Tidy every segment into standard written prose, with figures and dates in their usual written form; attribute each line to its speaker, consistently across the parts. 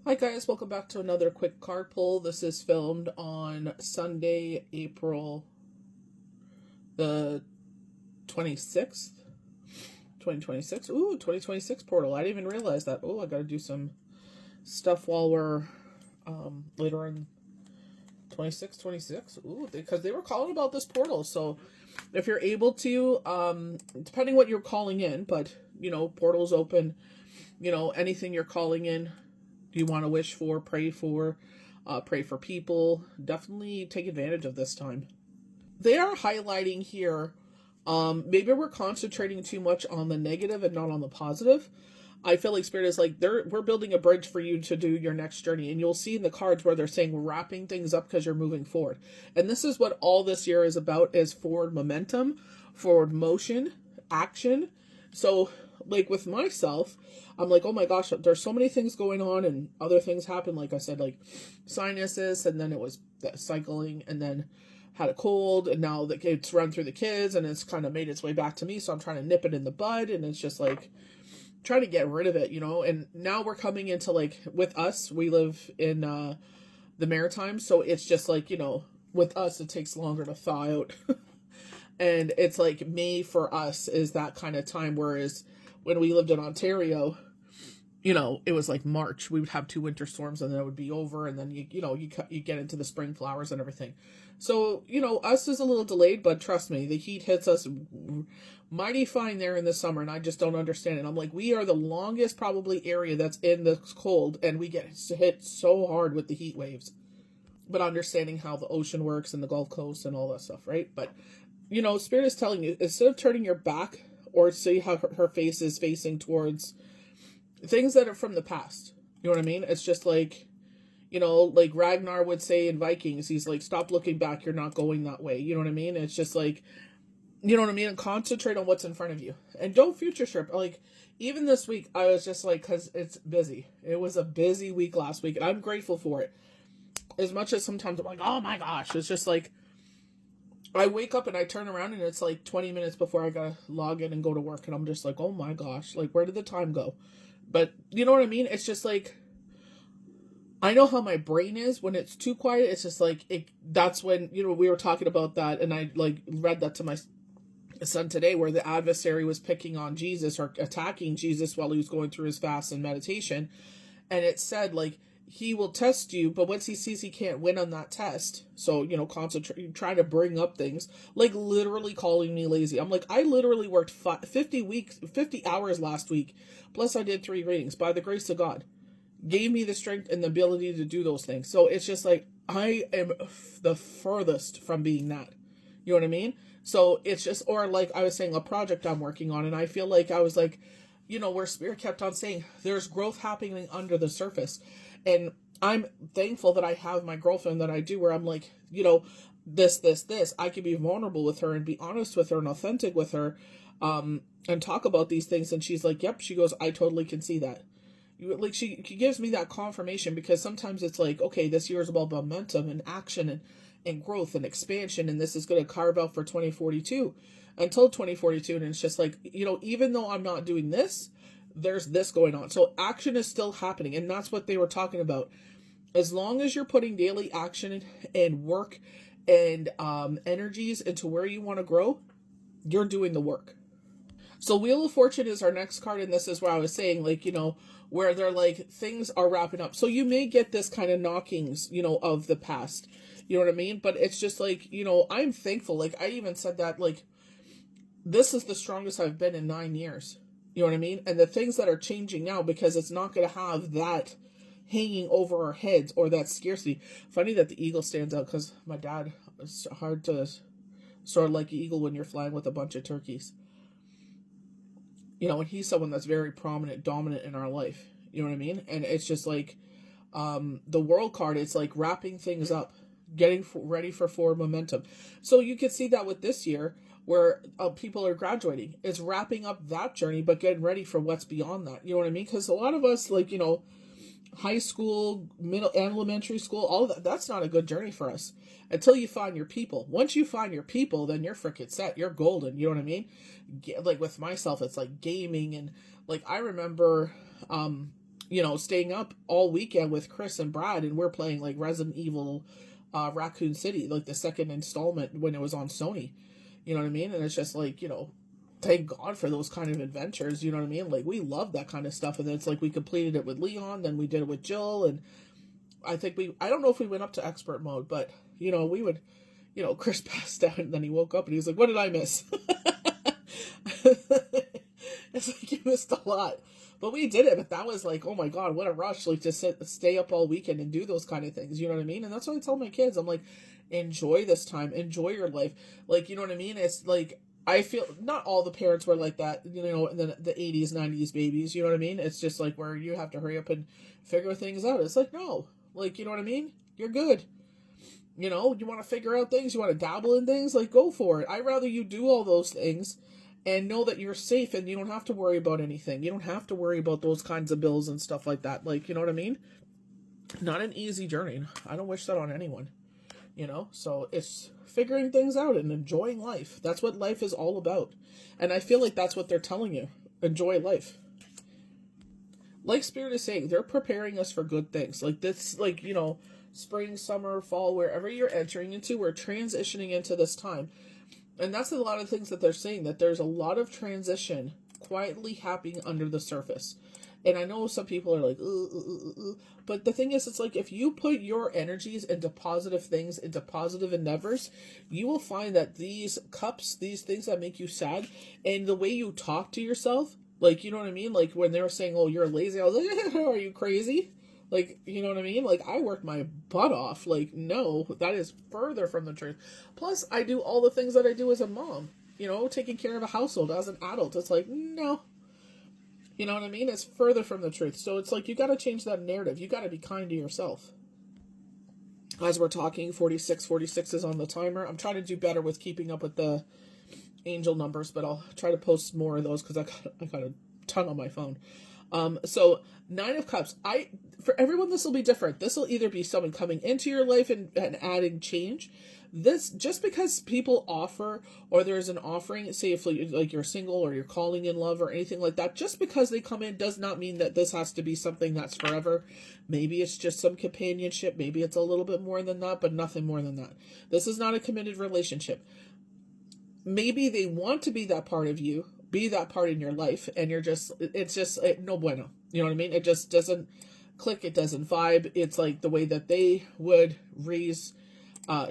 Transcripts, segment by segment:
Speaker 1: Hi guys, welcome back to another quick card pull. This is filmed on Sunday, April the 26th, 2026. Ooh, 2026 portal. I didn't even realize that. Oh, I gotta do some stuff while we're later in 26. Ooh, because they were calling about this portal. So if you're able to, depending what you're calling in, but portals open, anything you're calling in, you want to wish for, pray for people, definitely take advantage of this time. They are highlighting here, maybe we're concentrating too much on the negative and not on the positive. I feel like Spirit is like, we're building a bridge for you to do your next journey. And you'll see in the cards where they're saying wrapping things up because you're moving forward. And this is what all this year is about, is forward momentum, forward motion, action. So like with myself, I'm like, oh my gosh, there's so many things going on and other things happen. Like I said, like sinuses, and then it was cycling, and then had a cold, and now it's run through the kids, and it's kind of made its way back to me. So I'm trying to nip it in the bud, and it's just like trying to get rid of it, and now we're coming into, like, with us, we live in the Maritimes, so it's just like, with us, it takes longer to thaw out. And it's like May for us is that kind of time, whereas when we lived in Ontario, it was like March. We would have 2 winter storms, and then it would be over, and then you get into the spring flowers and everything. So us is a little delayed, but trust me, the heat hits us mighty fine there in the summer, and I just don't understand it. I'm like, we are the longest probably area that's in the cold, and we get hit so hard with the heat waves. But understanding how the ocean works and the Gulf Coast and all that stuff, right? But Spirit is telling you, instead of turning your back or see how her face is facing towards things that are from the past. You know what I mean? It's just like, like Ragnar would say in Vikings, he's like, stop looking back, you're not going that way. You know what I mean? It's just like, you know what I mean? And concentrate on what's in front of you. And don't future trip. Like, even this week, I was just like, because it's busy. It was a busy week last week, and I'm grateful for it. As much as sometimes I'm like, oh my gosh, it's just like, I wake up and I turn around and it's like 20 minutes before I gotta log in and go to work, and I'm just like, oh my gosh, like, where did the time go? But you know what I mean? It's just like, I know how my brain is when it's too quiet. It's just like, that's when, we were talking about that, and I like read that to my son today, where the adversary was picking on Jesus or attacking Jesus while he was going through his fast and meditation. And it said, like, he will test you, but once he sees he can't win on that test, so, concentrate, try to bring up things, like literally calling me lazy. I'm like, I literally worked 50 hours last week, plus I did 3 readings, by the grace of God. Gave me the strength and the ability to do those things. So it's just like, I am the furthest from being that. You know what I mean? So it's just, or like I was saying, a project I'm working on, and I feel like I was like, where Spirit kept on saying, there's growth happening under the surface. And I'm thankful that I have my girlfriend that I do, where I'm like, this. I can be vulnerable with her and be honest with her and authentic with her, and talk about these things. And she's like, yep. She goes, I totally can see that. Like, she gives me that confirmation, because sometimes it's like, okay, this year is about momentum and action and growth and expansion, and this is going to carve out for 2042 until 2042. And it's just like, even though I'm not doing this, there's this going on. So action is still happening. And that's what they were talking about. As long as you're putting daily action and work and energies into where you want to grow, you're doing the work. So Wheel of Fortune is our next card. And this is where I was saying, like, where they're like, things are wrapping up. So you may get this kind of knockings, of the past. You know what I mean? But it's just like, I'm thankful. Like, I even said that, like, this is the strongest I've been in 9 years. You know what I mean? And the things that are changing now, because it's not going to have that hanging over our heads or that scarcity. Funny that the eagle stands out, because my dad, it's hard to sort of like an eagle when you're flying with a bunch of turkeys. And he's someone that's very prominent, dominant in our life. You know what I mean? And it's just like, the world card, it's like wrapping things up, getting ready for forward momentum. So you could see that with this year, where people are graduating. It's wrapping up that journey, but getting ready for what's beyond that. You know what I mean? Because a lot of us, like, high school, middle, elementary school, all that, that's not a good journey for us until you find your people. Once you find your people, then you're freaking set. You're golden. You know what I mean? Like with myself, it's like gaming, and like I remember staying up all weekend with Chris and Brad, and we're playing like Resident Evil Raccoon City, like the second installment when it was on Sony. You know what I mean? And it's just like, thank God for those kind of adventures. You know what I mean? Like, we love that kind of stuff. And then it's like we completed it with Leon, then we did it with Jill. And I don't know if we went up to expert mode, but, we would, Chris passed out and then he woke up and he was like, what did I miss? It's like you missed a lot. But we did it. But that was like, oh my God, what a rush. Like, to stay up all weekend and do those kind of things. You know what I mean? And that's what I tell my kids. I'm like, enjoy this time. Enjoy your life. Like, you know what I mean? It's like, I feel not all the parents were like that, in the 80s, 90s babies. You know what I mean? It's just like where you have to hurry up and figure things out. It's like, no. Like, you know what I mean? You're good. You want to figure out things. You want to dabble in things. Like, go for it. I'd rather you do all those things and know that you're safe and you don't have to worry about anything. You don't have to worry about those kinds of bills and stuff like that. Like, you know what I mean? Not an easy journey. I don't wish that on anyone. So it's figuring things out and enjoying life. That's what life is all about. And I feel like that's what they're telling you. Enjoy life. Like Spirit is saying, they're preparing us for good things. Like this, like, spring, summer, fall, wherever you're entering into, we're transitioning into this time. And that's a lot of things that they're saying, that there's a lot of transition quietly happening under the surface. And I know some people are like, but the thing is, it's like, if you put your energies into positive things, into positive endeavors, you will find that these cups, these things that make you sad, and the way you talk to yourself, like, you know what I mean? Like, when they were saying, oh, you're lazy, I was like, are you crazy? Like, you know what I mean? Like, I work my butt off. Like, no, that is further from the truth. Plus, I do all the things that I do as a mom, taking care of a household as an adult. It's like, no. You know what I mean? It's further from the truth. So it's like, you got to change that narrative. You got to be kind to yourself. As we're talking, 46 is on the timer. I'm trying to do better with keeping up with the angel numbers, but I'll try to post more of those because I got a ton on my phone. So 9 of Cups. For everyone, this will be different. This will either be someone coming into your life and adding change. This, just because people offer, or there's an offering, say if like you're single or you're calling in love or anything like that, just because they come in does not mean that this has to be something that's forever. Maybe it's just some companionship. Maybe it's a little bit more than that, but nothing more than that. This is not a committed relationship. Maybe they want to be that part of you, be that part in your life, and it's just no bueno. You know what I mean? It just doesn't click. It doesn't vibe. It's like the way that they would raise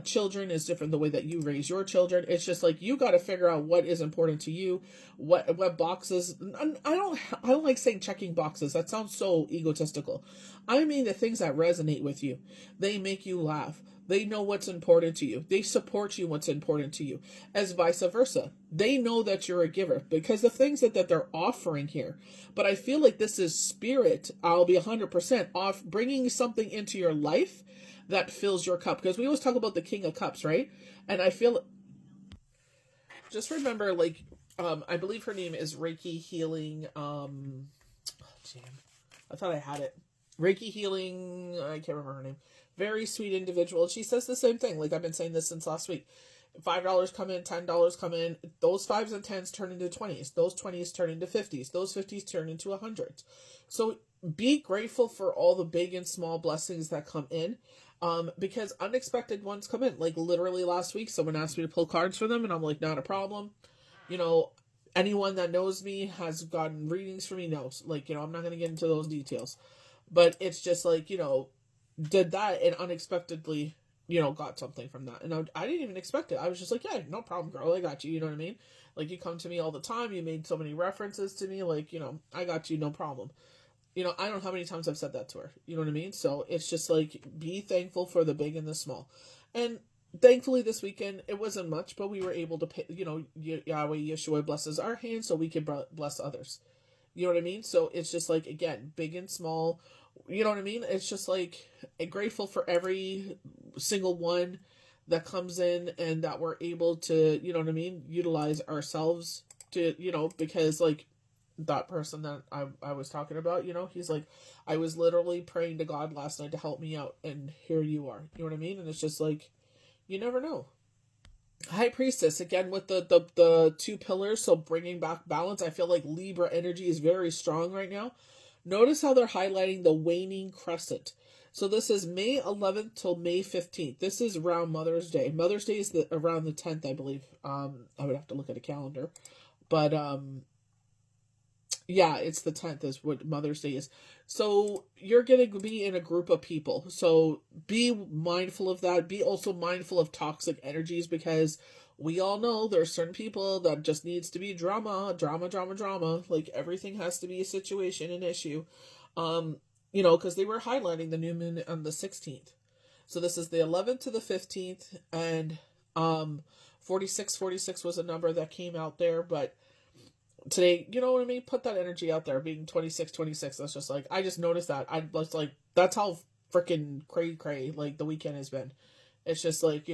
Speaker 1: children is different. The way that you raise your children, it's just like, you got to figure out what is important to you, what boxes. I don't like saying checking boxes. That sounds so egotistical. I mean the things that resonate with you. They make you laugh. They know what's important to you. They support you what's important to you. As vice versa. They know that you're a giver because the things that they're offering here. But I feel like this is Spirit. I'll be 100% off bringing something into your life that fills your cup. Because we always talk about the King of Cups, right? And I feel, just remember, like, I believe her name is Reiki Healing. I thought I had it. Reiki Healing. I can't remember her name. Very sweet individual. She says the same thing. Like, I've been saying this since last week. $5 come in, $10 come in. Those 5s and 10s turn into 20s. Those 20s turn into 50s. Those 50s turn into 100s. So be grateful for all the big and small blessings that come in. Because unexpected ones come in. Like, literally last week, someone asked me to pull cards for them, and I'm like, not a problem. Anyone that knows me has gotten readings for me knows. Like, I'm not going to get into those details. But it's just like, did that and unexpectedly, got something from that. And I didn't even expect it. I was just like, yeah, no problem, girl. I got you. You know what I mean? Like, you come to me all the time. You made so many references to me. Like, I got you. No problem. I don't know how many times I've said that to her. You know what I mean? So it's just like, be thankful for the big and the small. And thankfully this weekend, it wasn't much, but we were able to pay, Yahweh Yeshua blesses our hands so we can bless others. You know what I mean? So it's just like, again, big and small. You know what I mean? It's just like, grateful for every single one that comes in and that we're able to, you know what I mean, utilize ourselves to, because like that person that I was talking about, he's like, I was literally praying to God last night to help me out, and here you are. You know what I mean? And it's just like, you never know. High Priestess, again, with the 2 pillars, so bringing back balance. I feel like Libra energy is very strong right now. Notice how they're highlighting the waning crescent. So this is May 11th till May 15th. This is around Mother's Day. Mother's Day is around the 10th, I believe. I would have to look at a calendar. But yeah, it's the 10th is what Mother's Day is. So you're going to be in a group of people. So be mindful of that. Be also mindful of toxic energies, because we all know there's certain people that just needs to be drama, drama, drama, drama. Like everything has to be a situation, an issue. Because they were highlighting the new moon on the 16th. So this is the 11th to the 15th, and 46 was a number that came out there, but today, you know what I mean? Put that energy out there, being 26. That's just like, I just noticed that. I was like, that's how freaking cray, like, the weekend has been. It's just like,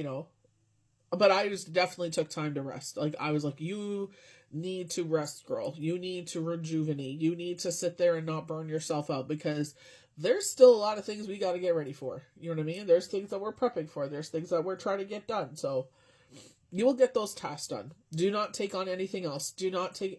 Speaker 1: but I just definitely took time to rest. Like, I was like, you need to rest, girl. You need to rejuvenate. You need to sit there and not burn yourself out, because there's still a lot of things we got to get ready for. You know what I mean? There's things that we're prepping for. There's things that we're trying to get done. So you will get those tasks done. Do not take on anything else. Do not. Can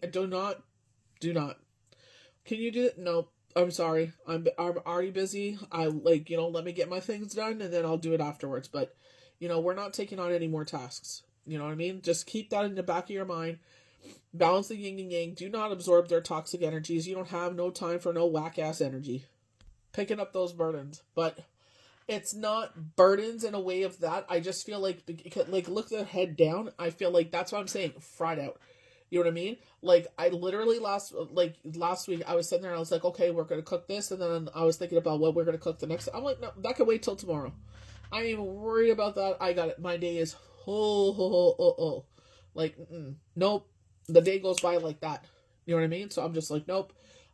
Speaker 1: you do it? No, I'm sorry. I'm already busy. Let me get my things done and then I'll do it afterwards. But, we're not taking on any more tasks. You know what I mean? Just keep that in the back of your mind. Balance the yin and yang. Do not absorb their toxic energies. You don't have no time for no whack ass energy. Picking up those burdens. But it's not burdens in a way of that. I just feel like look the head down. I feel like that's what I'm saying. Fried out. You know what I mean? Like, I literally last week I was sitting there and I was like, okay, we're gonna cook this, and then I was thinking about what we're gonna cook the next. I'm like, no, that can wait till tomorrow. I ain't even worried about that. I got it. My day is like, nope. The day goes by like that. You know what I mean? So I'm just like, nope.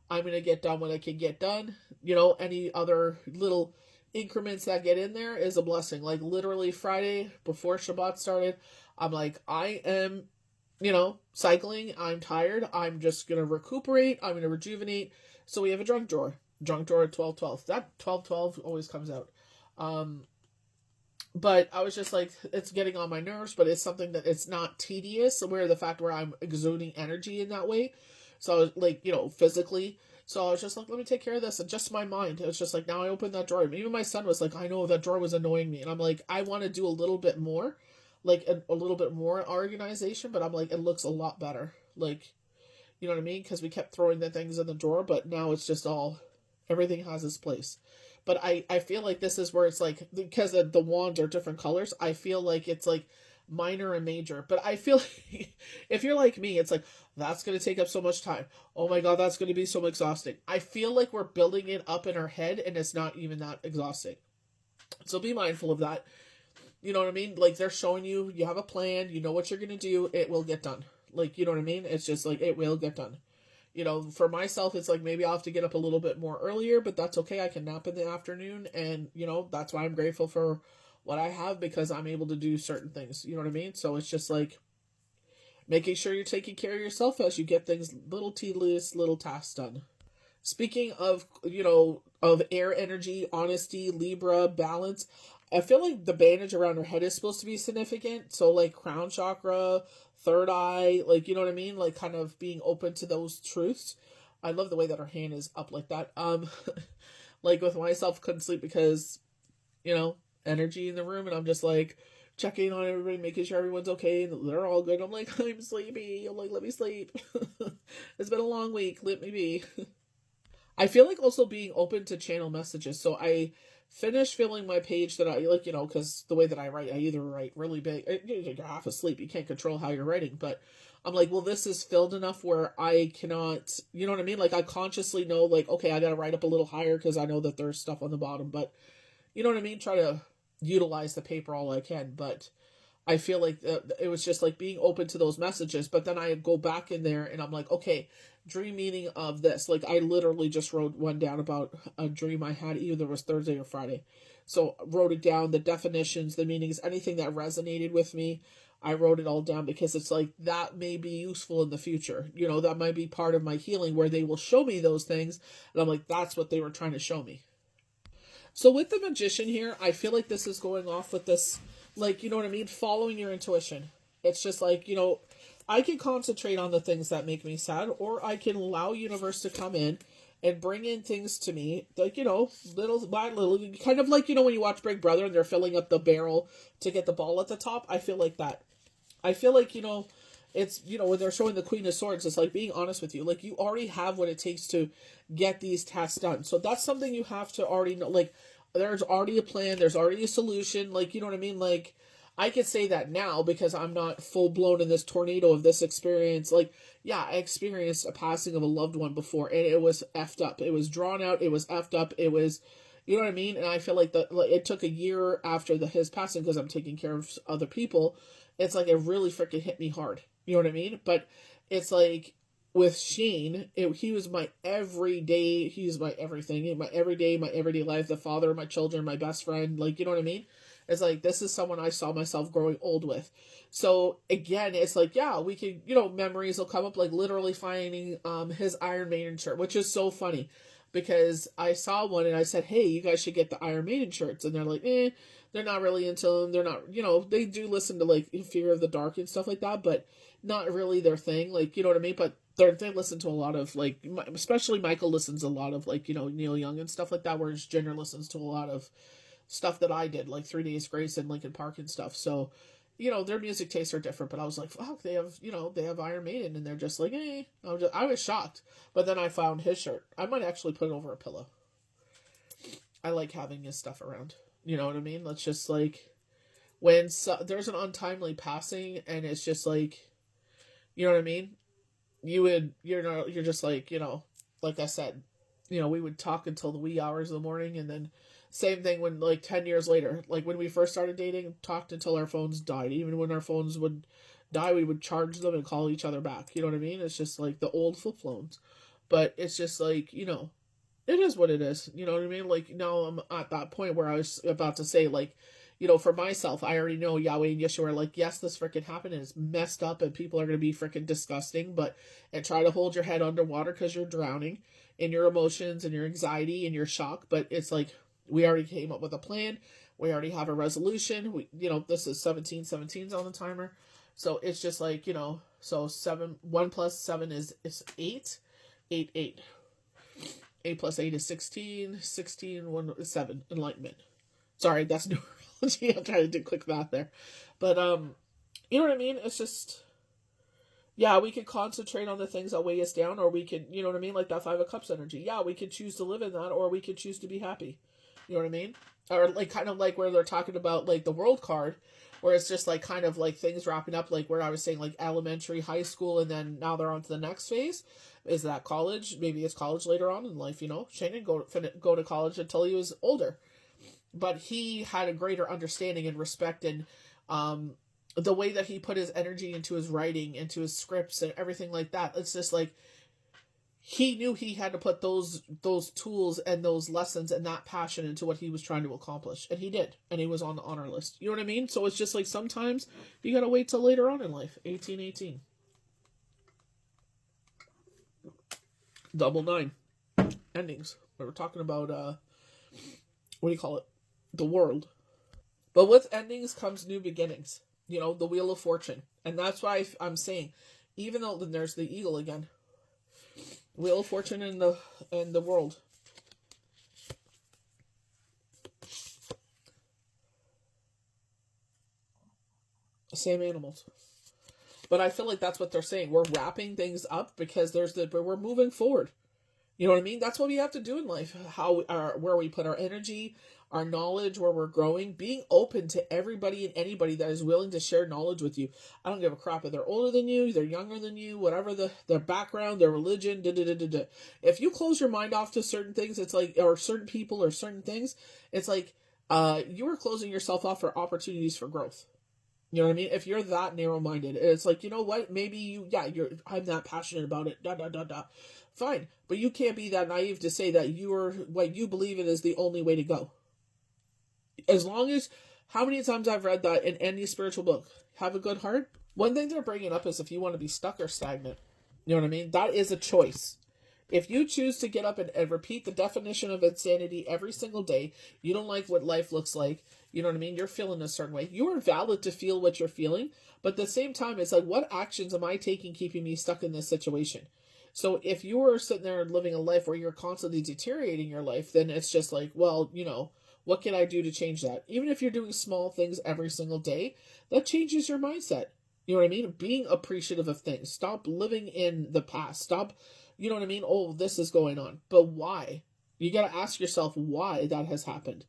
Speaker 1: I'm gonna get done what I can get done. Any other little increments that get in there is a blessing. Like, literally Friday before Shabbat started, I'm like, I am, cycling. I'm tired. I'm just gonna recuperate. I'm gonna rejuvenate. So we have a junk drawer at 12:12. That 12:12 always comes out. But I was just like, it's getting on my nerves, but it's something that it's not tedious, where the fact where I'm exuding energy in that way. So I was like, physically. So I was just like, let me take care of this. And just my mind. It was just like, now I opened that drawer. Even my son was like, I know that drawer was annoying me. And I'm like, I want to do a little bit more. Like, a little bit more organization. But I'm like, it looks a lot better. Like, you know what I mean? Because we kept throwing the things in the drawer. But now it's just everything has its place. But I feel like this is where it's like, because the wands are different colors, I feel like it's like minor and major. But I feel like if you're like me, it's like, that's going to take up so much time. Oh my God, that's going to be so exhausting. I feel like we're building it up in our head and it's not even that exhausting. So be mindful of that. You know what I mean? Like, they're showing you have a plan, you know what you're going to do, it will get done. Like, you know what I mean? It's just like, it will get done. For myself, it's like, maybe I'll have to get up a little bit more earlier, but that's okay. I can nap in the afternoon, and, that's why I'm grateful for what I have, because I'm able to do certain things. You know what I mean? So it's just like making sure you're taking care of yourself as you get things, little tedious, little tasks done. Speaking of, of air energy, honesty, Libra, balance, I feel like the bandage around her head is supposed to be significant. So, like, crown chakra, third eye, like, you know what I mean? Like, kind of being open to those truths. I love the way that her hand is up like that. Like, with myself, couldn't sleep because, energy in the room, and I'm just like checking on everybody, making sure everyone's okay, and they're all good. I'm like, I'm sleepy. I'm like, let me sleep. It's been a long week. Let me be. I feel like also being open to channel messages. So I finished filling my page that I like, because the way that I write, I either write really big, you're half asleep, you can't control how you're writing, but I'm like, well, this is filled enough where I cannot, you know what I mean? Like, I consciously know, like, okay, I got to write up a little higher because I know that there's stuff on the bottom, but you know what I mean? Try to utilize the paper all I can, but I feel like it was just like being open to those messages. But then I go back in there and I'm like, okay, dream meaning of this. Like, I literally just wrote one down about a dream I had, either it was Thursday or Friday. So wrote it down, the definitions, the meanings, anything that resonated with me. I wrote it all down because it's like, that may be useful in the future. That might be part of my healing where they will show me those things. And I'm like, that's what they were trying to show me. So with the magician here, I feel like this is going off with this, like, you know what I mean? Following your intuition. It's just like, I can concentrate on the things that make me sad, or I can allow universe to come in and bring in things to me, like, little by little, kind of like, when you watch Big Brother and they're filling up the barrel to get the ball at the top. I feel like that. I feel like, it's, when they're showing the Queen of Swords, it's like being honest with you. Like, you already have what it takes to get these tasks done. So that's something you have to already know. Like, there's already a plan, there's already a solution. Like, you know what I mean? Like, I could say that now because I'm not full blown in this tornado of this experience. Like, yeah, I experienced a passing of a loved one before, and it was effed up. It was drawn out. It was effed up. It was, you know what I mean? And I feel like it took a year after his passing, because I'm taking care of other people. It's like it really freaking hit me hard. You know what I mean? But it's like with Shane, he was my everyday. He's my everything. My everyday life. The father of my children, my best friend. Like, you know what I mean? It's like, this is someone I saw myself growing old with. So again, it's like, yeah, we can, memories will come up, like literally finding his Iron Maiden shirt, which is so funny because I saw one and I said, hey, you guys should get the Iron Maiden shirts. And they're like, they're not really into them. They're not, they do listen to like Fear of the Dark and stuff like that, but not really their thing. Like, you know what I mean? But they listen to a lot of like, especially Michael listens a lot of like, Neil Young and stuff like that, whereas Jenner listens to a lot of stuff that I did, like 3 Days Grace and Linkin Park and stuff. So, their music tastes are different, but I was like, fuck, they have Iron Maiden, and they're just like, eh. I was shocked. But then I found his shirt. I might actually put it over a pillow. I like having his stuff around. You know what I mean? Let's just like, when there's an untimely passing, and it's just like, you know what I mean? You're just like, like I said, we would talk until the wee hours of the morning, and then same thing when, like, 10 years later, like, when we first started dating, talked until our phones died. Even when our phones would die, we would charge them and call each other back. You know what I mean? It's just, like, the old flip phones. But it's just, like, it is what it is. You know what I mean? Like, now I'm at that point where I was about to say, like, for myself, I already know Yahweh and Yeshua are like, yes, this freaking happened, and it's messed up, and people are going to be freaking disgusting, and try to hold your head underwater because you're drowning in your emotions and your anxiety and your shock. But it's like, we already came up with a plan. We already have a resolution. This is 17's on the timer. So it's just like, so 1 plus 7 is 8. 8, 8. 8 plus 8 is 16. 16, 1 is 7. Enlightenment. Sorry, that's numerology. I'm trying to do quick math there. But, you know what I mean? It's just, yeah, we could concentrate on the things that weigh us down, or we could, you know what I mean? Like that 5 of Cups energy. Yeah, we could choose to live in that, or we could choose to be happy. You know what I mean? Or like kind of like where they're talking about like the world card, where it's just like kind of like things wrapping up, like where I was saying like elementary, high school, and then now they're on to the next phase. Is that college? Maybe it's college later on in life, Shane didn't go to college until he was older. But he had a greater understanding and respect, and the way that he put his energy into his writing, into his scripts and everything like that. It's just like, he knew he had to put those tools and those lessons and that passion into what he was trying to accomplish. And he did. And he was on the honor list. You know what I mean? So it's just like, sometimes you gotta wait till later on in life. 1818. Double 9. Endings. We were talking about, what do you call it? The world. But with endings comes new beginnings. The Wheel of Fortune. And that's why I'm saying, even though then there's the eagle again. Wheel of Fortune in the world. Same animals. But I feel like that's what they're saying. We're wrapping things up because but we're moving forward. You know what I mean? That's what we have to do in life. Where we put our energy, our knowledge, where we're growing, being open to everybody and anybody that is willing to share knowledge with you. I don't give a crap if they're older than you, they're younger than you, whatever their background, their religion, If you close your mind off to certain things, it's like, or certain people or certain things, it's like, you are closing yourself off for opportunities for growth. You know what I mean? If you're that narrow-minded, it's like, you know what? Maybe I'm that passionate about it. Fine, but you can't be that naive to say that what you believe in is the only way to go. As long as, how many times I've read that in any spiritual book? Have a good heart. One thing they're bringing up is if you want to be stuck or stagnant. You know what I mean? That is a choice. If you choose to get up and repeat the definition of insanity every single day, you don't like what life looks like, you know what I mean? You're feeling a certain way. You are valid to feel what you're feeling, but at the same time, it's like, what actions am I taking keeping me stuck in this situation? So if you're sitting there living a life where you're constantly deteriorating your life, then it's just like, well, what can I do to change that? Even if you're doing small things every single day, that changes your mindset. You know what I mean? Being appreciative of things. Stop living in the past. Stop, you know what I mean? Oh, this is going on. But why? You got to ask yourself why that has happened.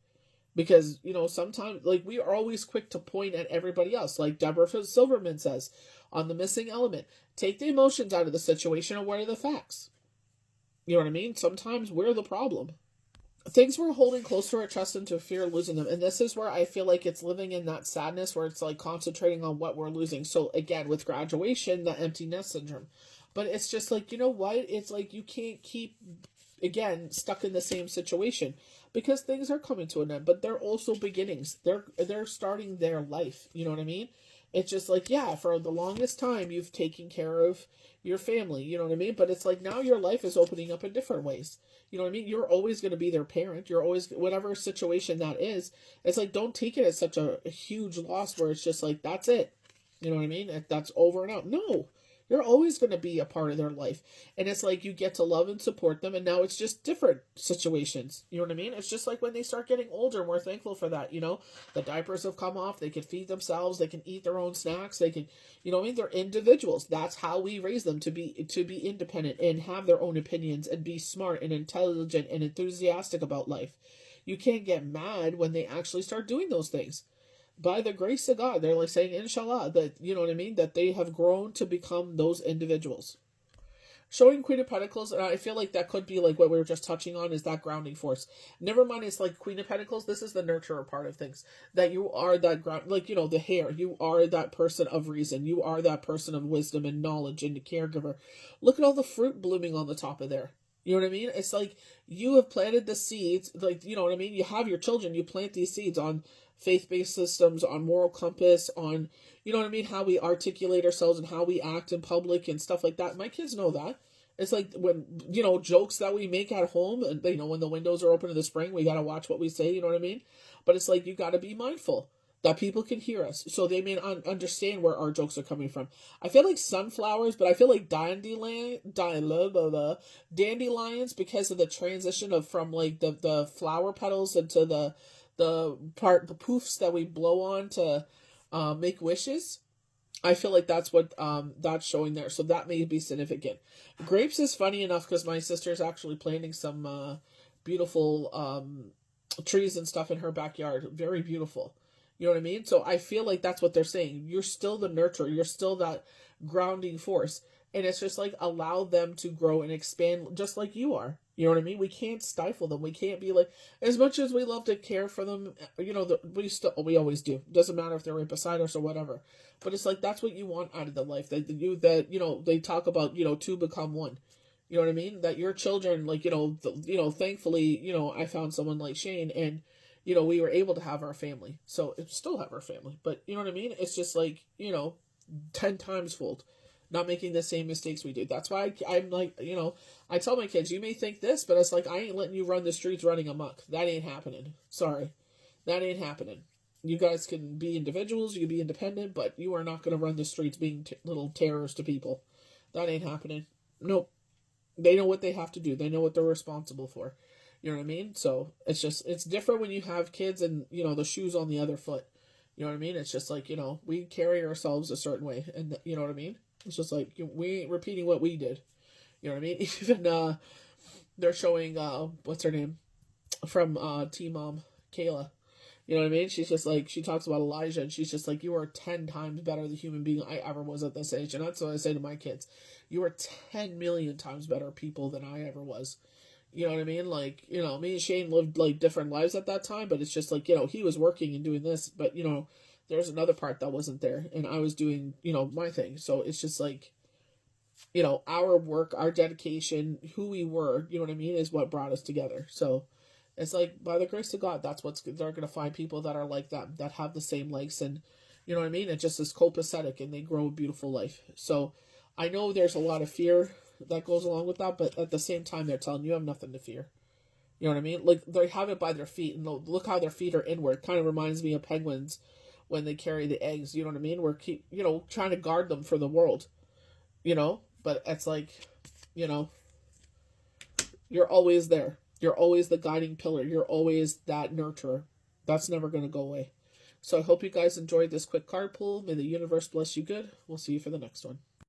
Speaker 1: Because, sometimes, like, we are always quick to point at everybody else. Like Deborah Silverman says on The Missing Element, take the emotions out of the situation and what are the facts? You know what I mean? Sometimes we're the problem. Things we're holding close to our chest into fear of losing them. And this is where I feel like it's living in that sadness where it's like concentrating on what we're losing. So again, with graduation, the empty nest syndrome. But it's just like, you know what? It's like you can't keep, again, stuck in the same situation because things are coming to an end, but they're also beginnings. They're starting their life. You know what I mean? It's just like, yeah, for the longest time you've taken care of your family, you know what I mean? But it's like now your life is opening up in different ways. You know what I mean? You're always going to be their parent. You're always, whatever situation that is, it's like, don't take it as such a huge loss where it's just like, that's it. You know what I mean? That's over and out. No, you're always going to be a part of their life. And it's like you get to love and support them. And now it's just different situations. You know what I mean? It's just like when they start getting older, we're thankful for that. The diapers have come off. They can feed themselves. They can eat their own snacks. They can, you know what I mean? They're individuals. That's how we raise them to be independent and have their own opinions and be smart and intelligent and enthusiastic about life. You can't get mad when they actually start doing those things by the grace of God. They're like saying, inshallah, that, you know what I mean, that they have grown to become those individuals. Showing Queen of Pentacles, and I feel like that could be like what we were just touching on, is that grounding force. Never mind, it's like Queen of Pentacles, this is the nurturer part of things. That you are that ground, like, the hair, you are that person of reason. You are that person of wisdom and knowledge and the caregiver. Look at all the fruit blooming on the top of there. You know what I mean? It's like you have planted the seeds, like, you know what I mean? You have your children, you plant these seeds on faith-based systems, on moral compass, on, you know what I mean, how we articulate ourselves and how we act in public and stuff like that. My kids know that. It's like when, jokes that we make at home, and, when the windows are open in the spring, we got to watch what we say, you know what I mean? But it's like, you got to be mindful that people can hear us, so they may understand where our jokes are coming from. I feel like sunflowers, but I feel like dandelions, because of the transition of from like the flower petals into the poofs that we blow on to make wishes. I feel like that's what that's showing there, so that may be significant. Grapes is funny enough because my sister's actually planting some beautiful trees and stuff in her backyard. Very beautiful. You know what I mean? So I feel like that's what they're saying. You're still the nurturer. You're still that grounding force. And it's just like allow them to grow and expand just like you are. You know what I mean? We can't stifle them. We can't be like, as much as we love to care for them, we always do. Doesn't matter if they're right beside us or whatever. But it's like, that's what you want out of the life. They talk about, two become one. You know what I mean? That your children, like, thankfully, I found someone like Shane, and, we were able to have our family. So still have our family. But you know what I mean? It's just like, 10 times fold. Not making the same mistakes we do. That's why I'm like, I tell my kids, you may think this, but it's like, I ain't letting you run the streets running amok. That ain't happening. Sorry. That ain't happening. You guys can be individuals, you can be independent, but you are not going to run the streets being little terrors to people. That ain't happening. Nope. They know what they have to do. They know what they're responsible for. You know what I mean? So it's different when you have kids and, the shoes on the other foot. You know what I mean? It's just like, we carry ourselves a certain way. And you know what I mean? It's just like, we ain't repeating what we did. You know what I mean? Even they're showing, what's her name? From Teen Mom, Kayla. You know what I mean? She's just like, she talks about Elijah, and she's just like, you are 10 times better the human being I ever was at this age. And that's what I say to my kids. You are 10 million times better people than I ever was. You know what I mean? Like, me and Shane lived like different lives at that time, but it's just like, he was working and doing this, but there's another part that wasn't there, and I was doing, my thing. So it's just like, our work, our dedication, who we were, you know what I mean, is what brought us together. So it's like, by the grace of God, they're going to find people that are like them, that have the same likes, and you know what I mean? It just is copacetic, and they grow a beautiful life. So I know there's a lot of fear that goes along with that, but at the same time, they're telling you have nothing to fear. You know what I mean? Like, they have it by their feet, and look how their feet are inward. Kind of reminds me of penguins when they carry the eggs, you know what I mean? We're trying to guard them for the world, but it's like, you know, you're always there. You're always the guiding pillar. You're always that nurturer. That's never going to go away. So I hope you guys enjoyed this quick card pull. May the universe bless you good. We'll see you for the next one.